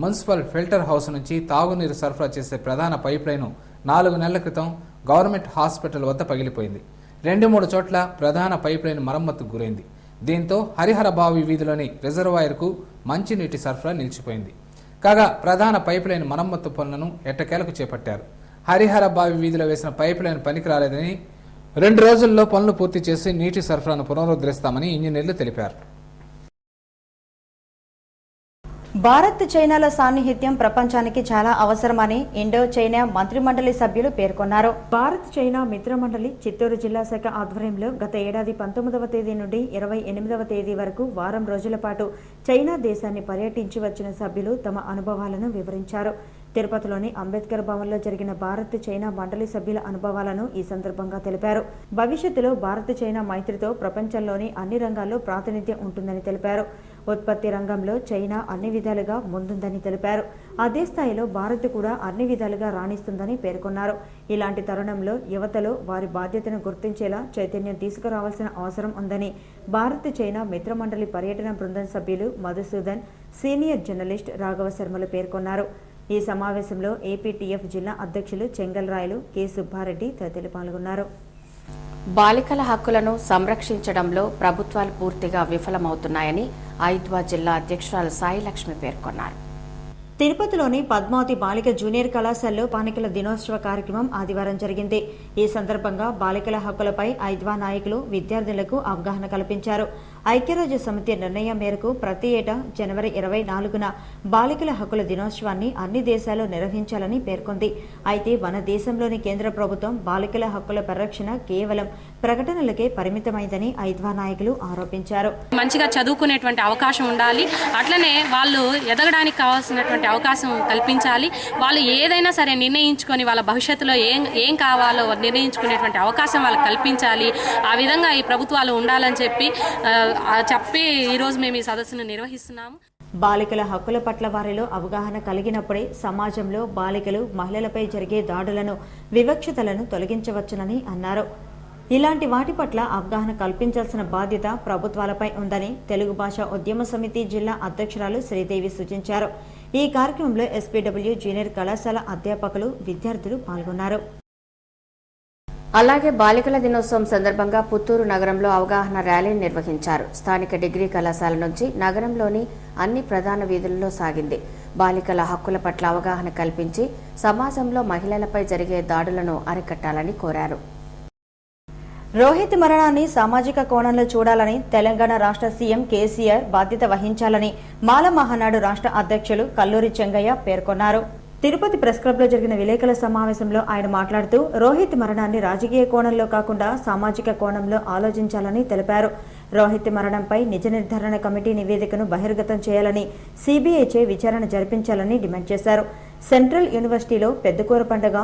మున్సిపల్ ఫిల్టర్ హౌస్ నుంచి తాగునీరు సరఫరా చేసే ప్రధాన పైప్ లైన్ 4 నెలల క్రితం గవర్నమెంట్ హాస్పిటల్ వద్ద పగిలిపోయింది. 2-3 చోట్ల ప్రధాన పైప్ లైన్ మరమ్మతుకు గురైంది. దీంతో హరిహర బావి వీధిలోని రిజర్వాయర్కు మంచినీటి సరఫరా నిలిచిపోయింది. కాగా ప్రధాన పైప్ లైన్ మరమ్మత్తు పనులను ఎట్టకేలకు చేపట్టారు. హరిహర బావి వీధిలో వేసిన పైప్ లైన్ పనికి రాలేదని 2 రోజుల్లో పనులు పూర్తి చేసి నీటి సరఫరాను పునరుద్ధరిస్తామని ఇంజనీర్లు తెలిపారు. భారత్ చైనాల సాన్నిహిత్యం ప్రపంచానికి చాలా అవసరమని ఇండో చైనా మంత్రిమండలి సభ్యులు పేర్కొన్నారు. భారత్ చైనా మిత్రమండలి చిత్తూరు జిల్లా శాఖ ఆధ్వర్యంలో గత ఏడాది 19వ తేదీ నుండి 28వ తేదీ వరకు వారం రోజుల పాటు చైనా దేశాన్ని పర్యటించి వచ్చిన సభ్యులు తమ అనుభవాలను వివరించారు. తిరుపతిలోని అంబేద్కర్ భవన్లో జరిగిన భారత్ చైనా మండలి సభ్యుల అనుభవాలను ఈ సందర్భంగా తెలిపారు. భవిష్యత్తులో భారత్ చైనా మైత్రితో ప్రపంచంలోని అన్ని రంగాల్లో ప్రాతినిధ్యం ఉంటుందని తెలిపారు. ఉత్పత్తి రంగంలో చైనా అన్ని విధాలుగా ముందుందని తెలిపారు. అదే స్థాయిలో భారత్ కూడా అన్ని విధాలుగా రాణిస్తుందని పేర్కొన్నారు. ఇలాంటి తరుణంలో యువతలో వారి బాధ్యతను గుర్తించేలా చైతన్యం తీసుకురావాల్సిన అవసరం ఉందని భారత్ చైనా మిత్రమండలి పర్యటన బృందం సభ్యులు మధుసూదన్, సీనియర్ జర్నలిస్ట్ రాఘవ శర్మలు పేర్కొన్నారు. ఈ సమావేశంలో ఏపీటీఎఫ్ జిల్లా అధ్యక్షులు చెంగల్రాయలు, కె సుబ్బారెడ్డి తదితరులు పాల్గొన్నారు. బాలికల హక్కులను సంరక్షించడంలో ప్రభుత్వాలు పూర్తిగా విఫలమవుతున్నాయని ఐద్వా జిల్లా అధ్యక్షురాలు సాయిలక్ష్మి పేర్కొన్నారు. తిరుపతిలోని పద్మావతి బాలిక జూనియర్ కళాశాలలో బాలికల దినోత్సవ కార్యక్రమం ఆదివారం జరిగింది. ఈ సందర్భంగా బాలికల హక్కులపై ఐద్వా నాయకులు విద్యార్థులకు అవగాహన కల్పించారు. ఐక్యరాజ్య సమితి నిర్ణయం మేరకు ప్రతి ఏటా జనవరి 24న బాలికల హక్కుల దినోత్సవాన్ని అన్ని దేశాలు నిర్వహించాలని పేర్కొంది. అయితే మన దేశంలోని కేంద్ర ప్రభుత్వం బాలికల హక్కుల పరిరక్షణ కేవలం ప్రకటనలకే పరిమితమైందని ఐద్వా నాయకులు ఆరోపించారు. మంచిగా చదువుకునేటువంటి అవకాశం ఉండాలి, అట్లనే వాళ్ళు ఎదగడానికి కావాల్సినటువంటి అవకాశం కల్పించాలి. వాళ్ళు ఏదైనా సరే నిర్ణయించుకొని వాళ్ళ భవిష్యత్తులో ఏం కావాలో నిర్ణయించుకునేటువంటి అవకాశం వాళ్ళకి కల్పించాలి. ఆ విధంగా ఈ ప్రభుత్వాలు ఉండాలని చెప్పి ఈరోజు మేము ఈ సదస్సును నిర్వహిస్తున్నాము. బాలికల హక్కుల పట్ల వారిలో అవగాహన కలిగినప్పుడే సమాజంలో బాలికలు, మహిళలపై జరిగే దాడులను, వివక్షతలను తొలగించవచ్చునని అన్నారు. ఇలాంటి వాటి పట్ల అవగాహన కల్పించాల్సిన బాధ్యత ప్రభుత్వాలపై ఉందని తెలుగు భాష ఉద్యమ సమితి జిల్లా అధ్యక్షురాలు శ్రీదేవి సూచించారు. ఈ కార్యక్రమంలో ఎస్పీడబ్ల్యూ జూనియర్ కళాశాల అధ్యాపకులు, విద్యార్థులు పాల్గొన్నారు. అలాగే బాలికల దినోత్సవం సందర్భంగా పుత్తూరు నగరంలో అవగాహన ర్యాలీని నిర్వహించారు. స్థానిక డిగ్రీ కళాశాల నుంచి నగరంలోని అన్ని ప్రధాన వీధుల్లో సాగింది. బాలికల హక్కుల పట్ల అవగాహన కల్పించి సమాజంలో మహిళలపై జరిగే దాడులను అరికట్టాలని కోరారు. రోహిత్ మరణాన్ని సామాజిక కోణంలో చూడాలని తెలంగాణ రాష్ట్ర సీఎం కేసీఆర్ బాధ్యత వహించాలని మాల మహానాడు రాష్ట్ర అధ్యక్షులు కల్లూరి చెంగయ్య పేర్కొన్నారు. తిరుపతి ప్రెస్ క్లబ్ లో జరిగిన విలేకరుల సమావేశంలో ఆయన మాట్లాడుతూ రోహిత్ మరణాన్ని రాజకీయ కోణంలో కాకుండా సామాజిక కోణంలో ఆలోచించాలని తెలిపారు. రోహిత్ మరణంపై నిజ నిర్ధారణ కమిటీ నివేదికను బహిర్గతం చేయాలని, సీబీఐచే విచారణ జరిపించాలని డిమాండ్ చేశారు. సెంట్రల్ యూనివర్సిటీలో పెద్దకూర పండుగ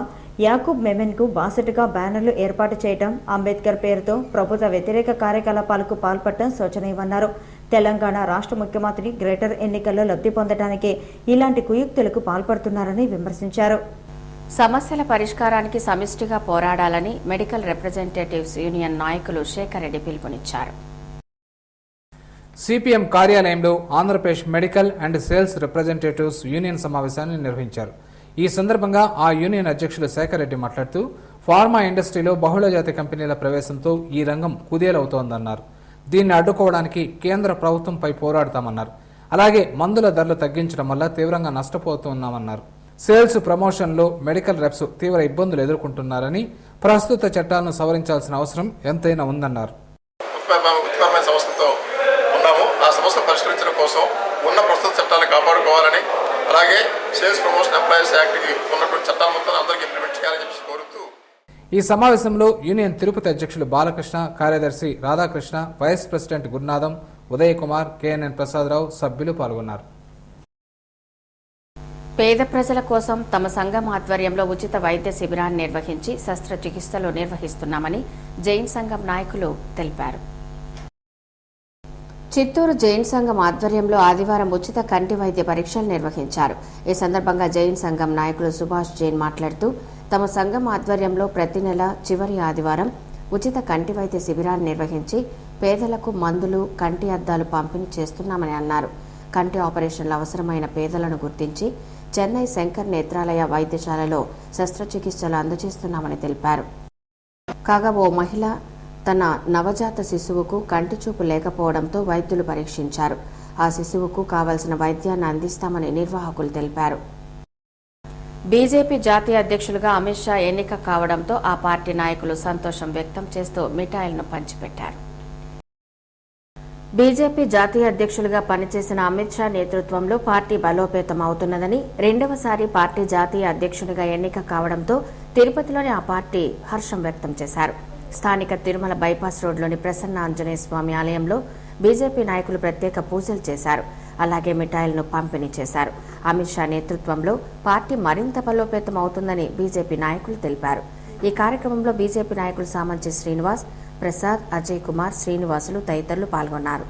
యాకూబ్ మెమెన్కు బాసటగా బ్యానర్లు ఏర్పాటు చేయడం, అంబేద్కర్ పేరుతో ప్రభుత్వ వ్యతిరేక కార్యకలాపాలకు పాల్పడటం శోచనీయమన్నారు. తెలంగాణ రాష్ట్ర ముఖ్యమంత్రి గ్రేటర్ ఎన్నికల్లో లబ్ధి పొందడానికే ఇలాంటి కుయుక్తులకు పాల్పడుతున్నారని విమర్శించారు. సమస్యల పరిష్కారానికి సమిష్టిగా పోరాడాలని మెడికల్ రిప్రజెంటేటివ్స్ యూనియన్ నాయకులు శేఖర్ రెడ్డి పిలుపునిచ్చారు. సిపిఎం కార్యాలయంలో Andhra Pradesh medical and sales representatives union సమావేశాన్ని నిర్వహించారు. ఈ సందర్భంగా ఆ యూనియన్ అధ్యక్షులు శేఖర్ రెడ్డి మాట్లాడుతూ ఫార్మా ఇండస్ట్రీలో బహుళజాతి కంపెనీల ప్రవేశంతో ఈ రంగం కుదేలవుతోందన్నారు. దీన్ని అడ్డుకోవడానికి కేంద్ర ప్రభుత్వంపై పోరాడతామన్నారు. అలాగే మందుల ధరలు తగ్గించడం వల్ల తీవ్రంగా నష్టపోతున్నామన్నారు. సేల్స్ ప్రమోషన్లో మెడికల్ రెప్స్ తీవ్ర ఇబ్బందులు ఎదుర్కొంటున్నారని, ప్రస్తుత చట్టాలను సవరించాల్సిన అవసరం ఎంతైనా ఉందన్నారు. సమస్యలు పరిష్కరించడం కోసం ఉన్న ప్రస్తుత చట్టాలను కాపాడుకోవాలని, అలాగే సేల్స్ ప్రమోషన్ ఎంప్లాయీస్ యాక్ట్కి ఉన్నటువంటి చట్టాల మొత్తం అందరికీ ఇంప్లిమెంట్ చేయాలని చెప్పి కోరుతూ ఈ సమావేశంలో యూనియన్ తిరుపతి అధ్యక్షులు బాలకృష్ణ, కార్యదర్శి Radhakrishna, vice president Gurunatham, Uday Kumar, KNN Prasadarao సభ్యులు పాల్గొన్నారు. పేద ప్రజల కోసం తమ సంఘం ఆధ్వర్యంలో ఉచిత వైద్య శిబిరాన్ని నిర్వహించి శస్త్రచికిత్సలు నిర్వహిస్తున్నామని జైన్ సంఘం నాయకులు తెలిపారు. చిత్తూరు జైన్ సంఘం ఆధ్వర్యంలో ఆదివారం ఉచిత కంటి వైద్య పరీక్షలు నిర్వహించారు. ఈ సందర్భంగా జైన్ సంఘం నాయకులు సుభాష్ జైన్ మాట్లాడుతూ తమ సంఘం ఆధ్వర్యంలో ప్రతి నెల చివరి ఆదివారం ఉచిత కంటి వైద్య శిబిరాన్ని నిర్వహించి పేదలకు మందులు, కంటి అద్దాలు పంపిణీ చేస్తున్నామని అన్నారు. కంటి ఆపరేషన్లు అవసరమైన పేదలను గుర్తించి చెన్నై శంకర్ నేత్రాలయ వైద్యశాలలో శస్త్రచికిత్సలు అందజేస్తున్నామని తెలిపారు. కాగా ఓ మహిళ తన నవజాత శిశువుకు కంటి చూపు లేకపోవడంతో వైద్యులు పరీక్షించారు. ఆ శిశువుకు కావలసిన వైద్యాన్ని అందిస్తామని నిర్వాహకులు తెలిపారు. బీజేపీ జాతీయ అధ్యక్షులుగా అమిత్ షా ఎన్నిక కావడంతో ఆ పార్టీ నాయకులు సంతోషం వ్యక్తం చేస్తూ మిఠాయిలను పంచిపెట్టారు. బీజేపీ జాతీయ అధ్యక్షులుగా పనిచేసిన అమిత్ షా నేతృత్వంలో పార్టీ బలోపేతం అవుతున్నదని, రెండవసారి పార్టీ జాతీయ అధ్యక్షునిగా ఎన్నిక కావడంతో తిరుపతిలోని ఆ పార్టీ హర్షం వ్యక్తం చేశారు. స్థానిక తిరుమల బైపాస్ రోడ్లోని ప్రసన్న ఆంజనేయ స్వామి ఆలయంలో బీజేపీ నాయకులు ప్రత్యేక పూజలు చేశారు. అలాగే మిఠాయిలను పంపిణీ చేశారు. అమిత్ షా నేతృత్వంలో పార్టీ మరింత బలోపేతం అవుతుందని బీజేపీ నాయకులు తెలిపారు. ఈ కార్యక్రమంలో బీజేపీ నాయకులు సామంచి శ్రీనివాస్, ప్రసాద్, అజయ్ కుమార్, శ్రీనివాసులు తదితరులు పాల్గొన్నారు.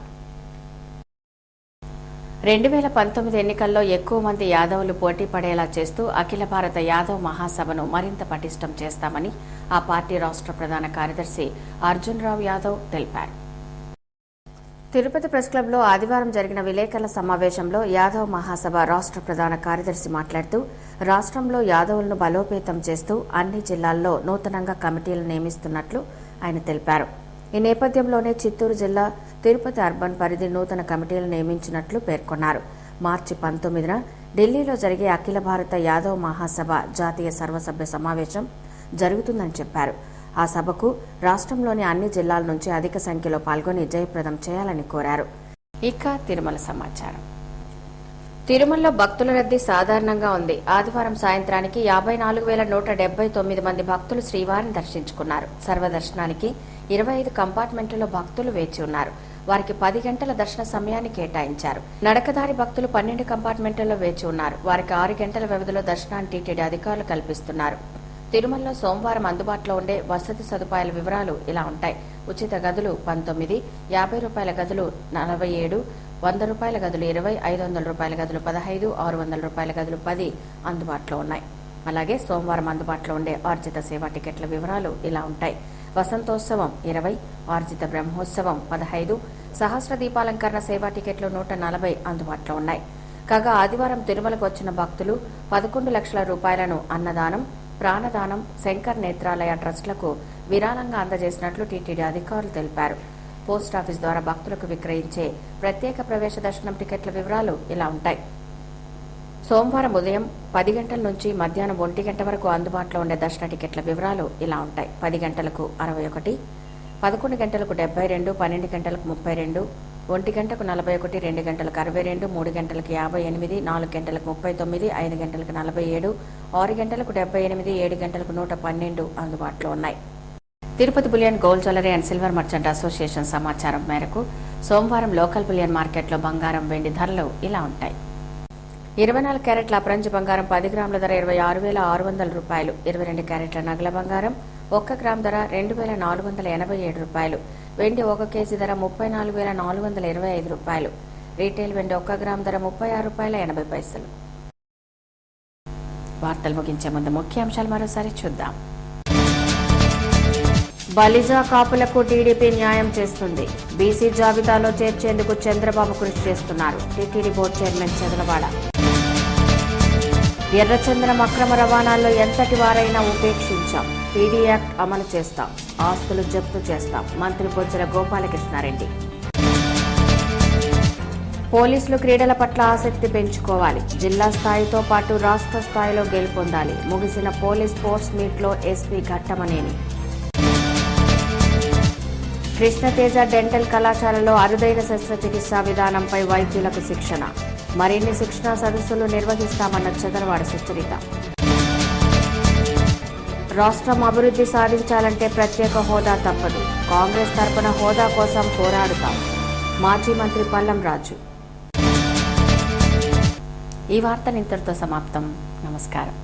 2019 ఎన్నికల్లో ఎక్కువ మంది యాదవులు పోటీ పడేలా చేస్తూ అఖిల భారత యాదవ్ మహాసభను మరింత పటిష్టం చేస్తామని ఆ పార్టీ రాష్ట్ర ప్రధాన కార్యదర్శి అర్జున్ రావు యాదవ్ తెలిపారు. తిరుపతి ప్రెస్ క్లబ్లో ఆదివారం జరిగిన విలేకరుల సమావేశంలో యాదవ్ మహాసభ రాష్ట్ర ప్రధాన కార్యదర్శి మాట్లాడుతూ రాష్ట్రంలో యాదవులను బలోపేతం చేస్తూ అన్ని జిల్లాల్లో నూతనంగా కమిటీలు నియమిస్తున్నట్లు ఆయన తెలిపారు. ఈ నేపథ్యంలోనే చిత్తూరు జిల్లా తిరుపతి అర్బన్ పరిధి నూతన కమిటీలు నియమించినట్లు పేర్కొన్నారు. మార్చి 19న ఢిల్లీలో జరిగే అఖిల భారత యాదవ్ మహాసభ జాతీయ సర్వసభ్య సమావేశం జరుగుతుందని చెప్పారు. ఆ సభకు రాష్ట్రంలోని అన్ని జిల్లాల నుంచి అధిక సంఖ్యలో పాల్గొని జయప్రదం చేయాలని కోరారు. ఇక తిరుమల సమాచారం. తిరుమలలో భక్తుల రద్దీ సాధారణంగా ఉంది. ఆదివారం సాయంత్రానికి 54,179 మంది భక్తులు శ్రీవారిని దర్శించుకున్నారు. సర్వదర్శనానికి 25 కంపార్ట్మెంట్లలో భక్తులు వేచి ఉన్నారు. వారికి 10 గంటల దర్శన సమయాన్ని కేటాయించారు. నడకదారి భక్తులు 12 కంపార్ట్మెంట్లలో వేచి ఉన్నారు. వారికి 6 గంటల వ్యవధిలో దర్శనాన్ని టీటీడీ అధికారులు కల్పిస్తున్నారు. తిరుమలలో సోమవారం అందుబాటులో ఉండే వసతి సదుపాయాల వివరాలు ఇలా ఉంటాయి. ఉచిత గదులు 19, ₹50 గదులు 47, ₹100 గదులు 20, ₹500 గదులు 15, ₹600 గదులు 10 అందుబాటులో ఉన్నాయి. అలాగే సోమవారం అందుబాటులో ఉండే ఆర్జిత సేవా టికెట్ల వివరాలు ఇలా ఉంటాయి. వసంతోత్సవం 20, ఆర్జిత బ్రహ్మోత్సవం 15, సహస్ర దీపాలంకరణ సేవా టికెట్లు 140 అందుబాటులో ఉన్నాయి. కాగా ఆదివారం తిరుమలకు వచ్చిన భక్తులు 11 లక్షల రూపాయలను అన్నదానం, ప్రాణదానం, శంకర్ నేత్రాలయ ట్రస్టులకు విరాళంగా అందజేసినట్లు టీటీడీ అధికారులు తెలిపారు. పోస్టాఫీస్ ద్వారా భక్తులకు విక్రయించే ప్రత్యేక ప్రవేశ దర్శనం టికెట్ల వివరాలు ఇలా ఉంటాయి. సోమవారం ఉదయం 10 గంటల నుంచి మధ్యాహ్నం 1 గంట వరకు అందుబాటులో ఉండే దర్శన టికెట్ల వివరాలు ఇలా ఉంటాయి. 10 గంటలకు 61, 11 గంటలకు 72, 12 గంటలకు 32, 1 గంటకు 41, 2 గంటలకు 62, 3 గంటలకు 58, 4 గంటలకు 39, 5 గంటలకు 47, 6 గంటలకు 78, 7 గంటలకు 112 అందుబాటులో ఉన్నాయి. Tirupati bullion gold jewellery and silver merchant association సమాచారం మేరకు సోమవారం లోకల్ బులియన్ మార్కెట్లో బంగారం, వెండి ధరలు ఇలా ఉంటాయి. 24 క్యారెట్ల అపరంజి బంగారం 10 గ్రాముల ధర 26,600 రూపాయలు. 22 క్యారెట్ల నగల బంగారం 1 గ్రామ్ ధర 2,487 రూపాయలు. వెండి 1 కేజీ ధర 34,425 రూపాయలు. రీటైల్ వెండి 1 గ్రామ్ ధర 36.80 రూపాయలు. వార్తలు ముగించే ముందు ముఖ్యాంశాలు మరోసారి చూద్దాం. బలిజా కాపులకు టీడీపీ న్యాయం చేస్తుంది. బీసీ జాబితాలో చేర్చేందుకు చంద్రబాబు కృషి చేస్తున్నారు. TTD board chairman Chadalavada. ఎర్రచందనం అక్రమ రవాణాల్లో ఎంతటి వారైనా ఉపేక్షించాం. పీడీ యాక్ట్ అమలు చేస్తాం. ఆస్తులు జప్తు చేస్తాం. మంత్రి బొజ్జల గోపాలకృష్ణారెడ్డి. పోలీసులు క్రీడల పట్ల ఆసక్తి పెంచుకోవాలి. జిల్లా స్థాయితో పాటు రాష్ట్ర స్థాయిలో గెలుపొందాలి. ముగిసిన పోలీస్ స్పోర్ట్స్ మీట్లో ఎస్పీ ఘట్టమనేని. కృష్ణతేజ డెంటల్ కళాశాలలో అరుదైన శస్త్రచికిత్సా విధానంపై వైద్యులకు శిక్షణ. మరిన్ని శిక్షణా సదస్సులు నిర్వహిస్తామన్న చదలవాడ సుచరిత. రాష్ట్రం అభివృద్ధి సాధించాలంటే ప్రత్యేక హోదా తప్పదు. కాంగ్రెస్ తరపున హోదా కోసం పోరాడుతాం. మాజీ మంత్రి పల్లం రాజు. ఈ వార్తలు ఇంతటితో సమాప్తం. నమస్కారం.